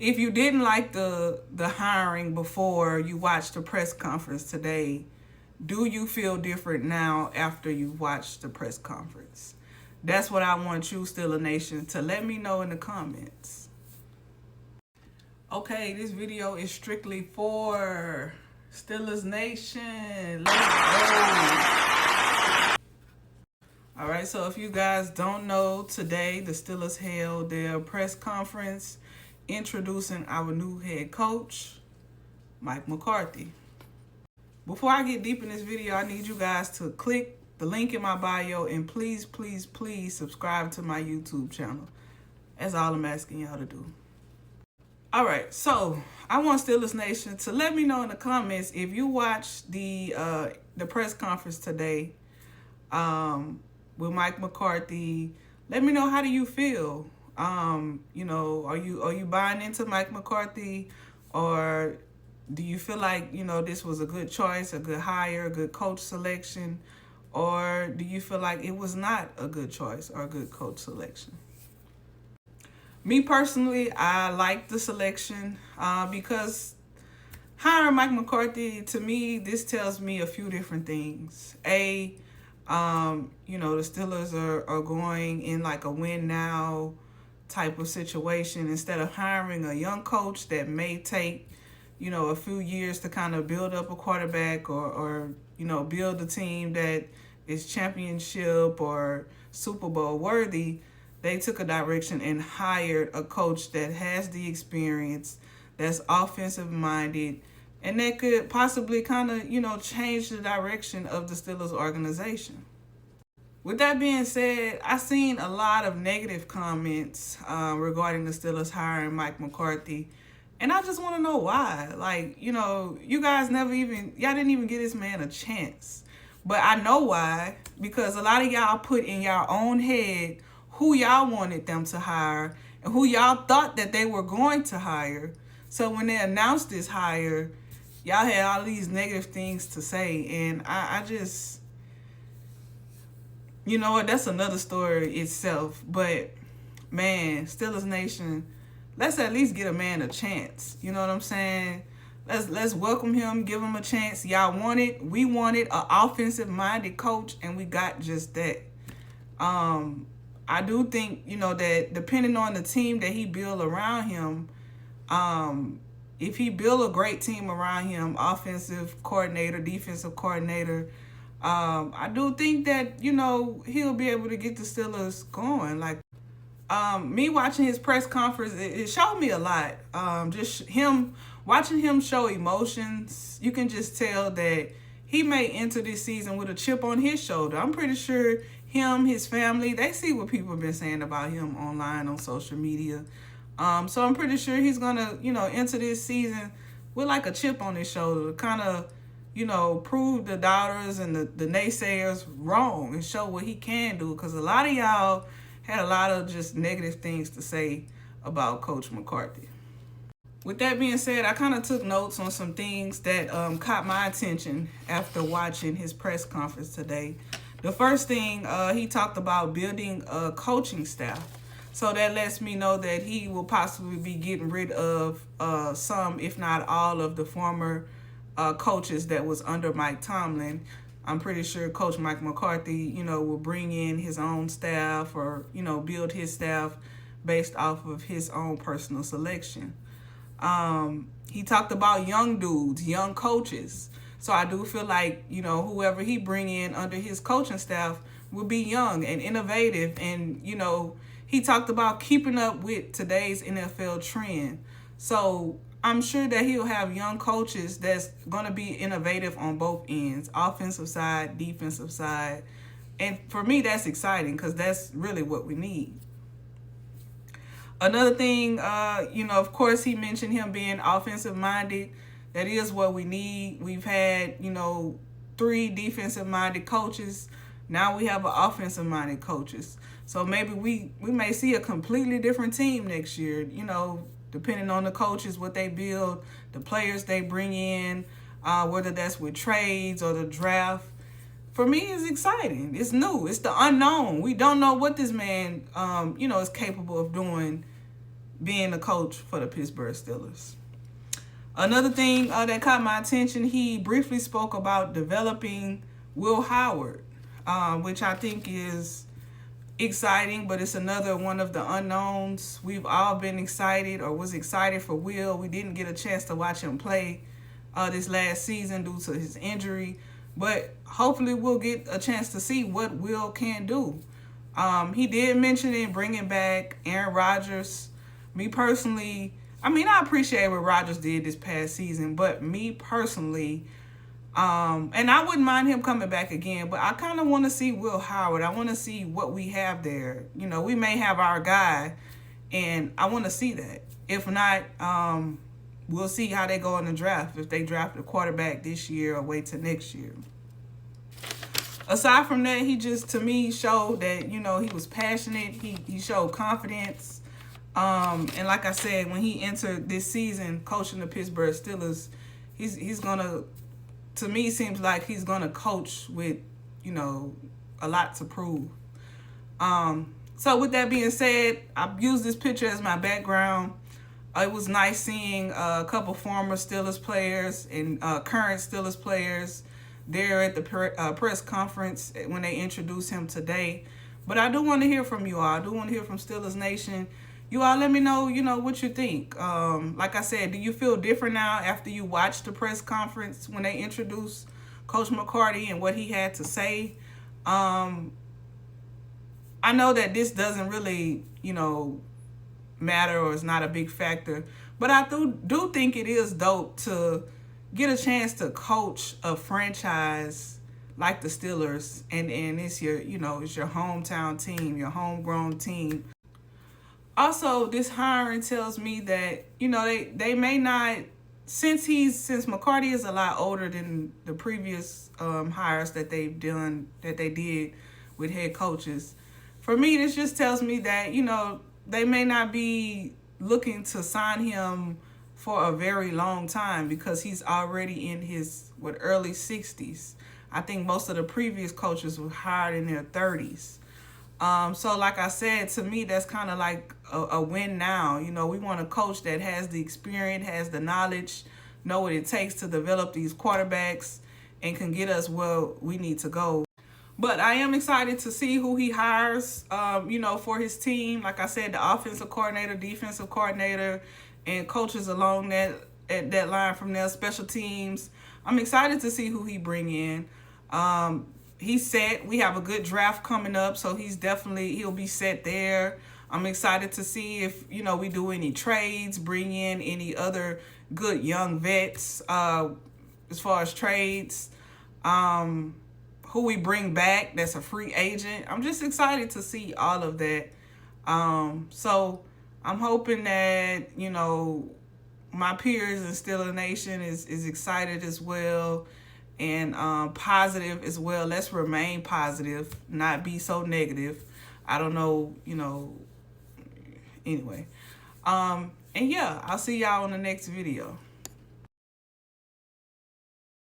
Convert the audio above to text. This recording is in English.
if you didn't like the hiring before you watched the press conference today, do you feel different now after you've watched the press conference? That's what I want you, SteelersNation, to let me know in the comments. Okay, this video is strictly for SteelersNation. Let's go. All right, so if you guys don't know, today the Steelers held their press conference introducing our new head coach, Mike McCarthy. Before I get deep in this video, I need you guys to click the link in my bio and please, please, please subscribe to my YouTube channel. That's all I'm asking y'all to do. All right, so I want SteelersNation to let me know in the comments if you watched the press conference today with Mike McCarthy. Let me know, how do you feel? You know, are you buying into Mike McCarthy, or do you feel like, you know, this was a good choice, a good hire, a good coach selection, or do you feel like it was not a good choice or a good coach selection? Me personally, I like the selection because hiring Mike McCarthy, to me, this tells me a few different things. You know, the Steelers are going in like a win now type of situation instead of hiring a young coach that may take, you know, a few years to kind of build up a quarterback or you know, build a team that is championship or Super Bowl worthy. They took a direction and hired a coach that has the experience, that's offensive minded, and that could possibly kind of, you know, change the direction of the Steelers organization. With that being said, I've seen a lot of negative comments regarding the Steelers hiring Mike McCarthy. And I just want to know why. Like, you know, you guys y'all didn't even give this man a chance. But I know why, because a lot of y'all put in your own head who y'all wanted them to hire and who y'all thought that they were going to hire. So when they announced this hire, y'all had all these negative things to say. And I just, you know what, that's another story itself. But man, SteelersNation, let's at least get a man a chance. You know what I'm saying? Let's welcome him, give him a chance. We wanted an offensive-minded coach, and we got just that. I do think, you know, that depending on the team that he build around him, if he build a great team around him, offensive coordinator, defensive coordinator, I do think that, you know, he'll be able to get the Steelers going. Like, me watching his press conference, it showed me a lot. Just watching him show emotions, you can just tell that he may enter this season with a chip on his shoulder. I'm pretty sure his family, they see what people have been saying about him online on social media. So I'm pretty sure he's going to, you know, enter this season with like a chip on his shoulder to kind of, you know, prove the doubters and the naysayers wrong and show what he can do. Because a lot of y'all had a lot of just negative things to say about Coach McCarthy. With that being said, I kind of took notes on some things that caught my attention after watching his press conference today. The first thing, he talked about building a coaching staff. So that lets me know that he will possibly be getting rid of some, if not all, of the former coaches that was under Mike Tomlin. I'm pretty sure Coach Mike McCarthy, you know, will bring in his own staff or, you know, build his staff based off of his own personal selection. He talked about young dudes, young coaches. So I do feel like, you know, whoever he bring in under his coaching staff will be young and innovative. And, you know, he talked about keeping up with today's NFL trend. So I'm sure that he'll have young coaches that's going to be innovative on both ends, offensive side, defensive side. And for me, that's exciting because that's really what we need. Another thing, you know, of course, he mentioned him being offensive-minded. That is what we need. We've had, you know, 3 defensive-minded coaches. Now we have an offensive-minded coaches. So maybe we may see a completely different team next year, you know, depending on the coaches, what they build, the players they bring in, whether that's with trades or the draft. For me, it's exciting. It's new. It's the unknown. We don't know what this man, you know, is capable of doing being the coach for the Pittsburgh Steelers. Another thing that caught my attention, he briefly spoke about developing Will Howard, which I think is exciting, but it's another one of the unknowns. We've all been excited or was excited for Will. We didn't get a chance to watch him play this last season due to his injury, but hopefully we'll get a chance to see what Will can do. He did mention in bringing back Aaron Rodgers. Me personally, I appreciate what Rodgers did this past season, but me personally, and I wouldn't mind him coming back again, but I kind of want to see Will Howard. I want to see what we have there. You know, we may have our guy, and I want to see that. If not, we'll see how they go in the draft, if they draft a quarterback this year or wait till next year. Aside from that, he just, to me, showed that, you know, he was passionate. He showed confidence. And like I said, when he entered this season coaching the Pittsburgh Steelers, he's gonna, to me, seems like he's gonna coach with, you know, a lot to prove. So with that being said, I've used this picture as my background. It was nice seeing a couple former Steelers players and current Steelers players there at the press conference when they introduced him today. But I do want to hear from you all. I do want to hear from Steelers Nation. You all let me know, you know, what you think. Like I said, do you feel different now after you watched the press conference when they introduced Coach McCarthy and what he had to say? I know that this doesn't really, you know, matter or is not a big factor, but I do think it is dope to get a chance to coach a franchise like the Steelers, and it's your, you know, it's your hometown team, your homegrown team. Also, this hiring tells me that, you know, they may not, since McCarthy is a lot older than the previous hires that they did with head coaches. For me, this just tells me that, you know, they may not be looking to sign him for a very long time because he's already in his early 60s. I think most of the previous coaches were hired in their 30s. So like I said, to me, that's kind of like a win now. You know, we want a coach that has the experience, has the knowledge, know what it takes to develop these quarterbacks and can get us where we need to go. But I am excited to see who he hires, you know, for his team. Like I said, the offensive coordinator, defensive coordinator, and coaches along that line from there, special teams. I'm excited to see who he bring in. He's set. We have a good draft coming up, so he'll be set there. I'm excited to see if, you know, we do any trades, bring in any other good young vets as far as trades. Who we bring back that's a free agent. I'm just excited to see all of that. So I'm hoping that, you know, my peers in SteelersNation is excited as well, and positive as well. Let's remain positive, not be so negative. I don't know, you know, anyway. And yeah, I'll see y'all in the next video.